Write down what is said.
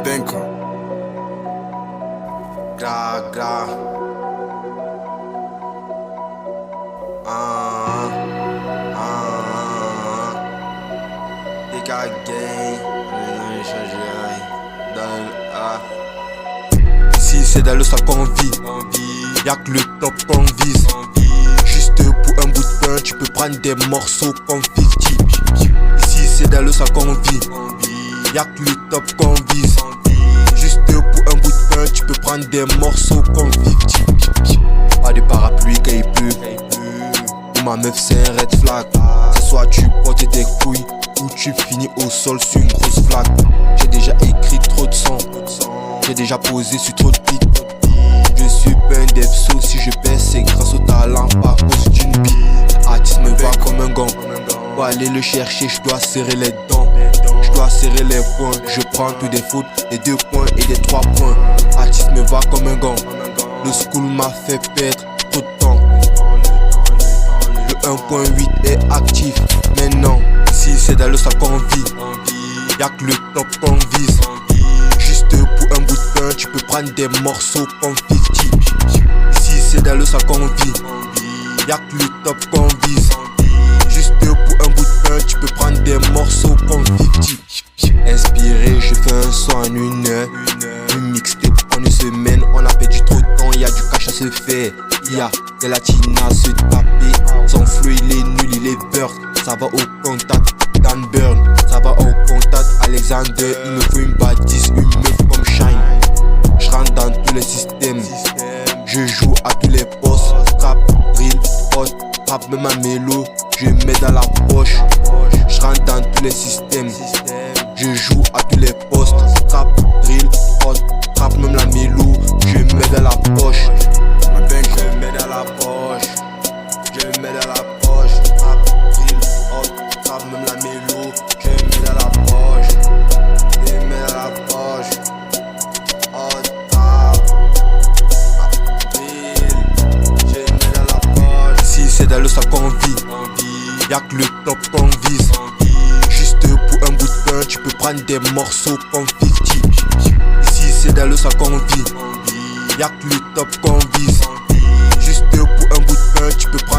Benko. Gra, gra. Les gars gang. Si c'est dans le sac qu'on vit, y'a que le top qu'on vise. Juste pour un bout de pain, tu peux prendre des morceaux comme 50. Si c'est dans le sac qu'on vit, y'a que le top qu'on vise. Juste pour un bout de pain, tu peux prendre des morceaux comme 50. Pas de parapluie quand il pleut. Pour ma meuf c'est un red flag. C'est soit tu portes tes couilles ou tu finis au sol sur une grosse flaque. J'ai déjà écrit trop de sang. J'ai déjà posé sur trop de pics. Je suis pas un devso, si je baisse c'est grâce au talent, pas à cause d'une bille. Artiste me va comme un gant. Pour aller le chercher, je dois serrer les dents. Je dois serrer les poings. Je prends tous des fautes, des 2 points et des 3 points. Artiste me va comme un gant. Le school m'a fait perdre trop de temps. Le 1.8 est actif maintenant. Si c'est dans le sac qu'on vit, y'a que le top qu'on vise. Juste pour un bout de pain, tu peux prendre des morceaux comme 50. Si c'est dans le sac qu'on vit, y'a que le top qu'on vise. Juste pour un bout de pain, tu peux prendre des morceaux comme 50. Inspiré, je fais un son en 1 heure. Une mixtape en 1 semaine. On a perdu trop de temps, y'a du cash à se faire. Y'a des latinas à se taper. Son flow il est nul, il est bird. Ça va au contact, Dan Burn. Ça va au contact, Alexander. Il me faut une bâtisse, une meuf comme Shine. J'rentre dans tous les systèmes. Je joue à tous les postes. Trap, drill, hot, rap même ma mélo. Je mets dans la poche. J'rentre dans tous les systèmes. Je joue à tous les postes. Trap, drill, hot, rap même la mélo. Je mets dans la poche. Je mets dans la poche. Je mets dans la poche. Trap, drill, hot, rap même la mélo. Je mets dans la poche. Je mets dans la poche. Hot, trap, drill. Je mets dans la poche. Si c'est dans le sac qu'on vit, y'a que le top qu'on vise. Juste pour un bout de pain, tu peux prendre des morceaux comme 50. Si c'est dans le sac qu'on vit, y'a que le top qu'on vise. Juste pour un bout de pain, tu peux prendre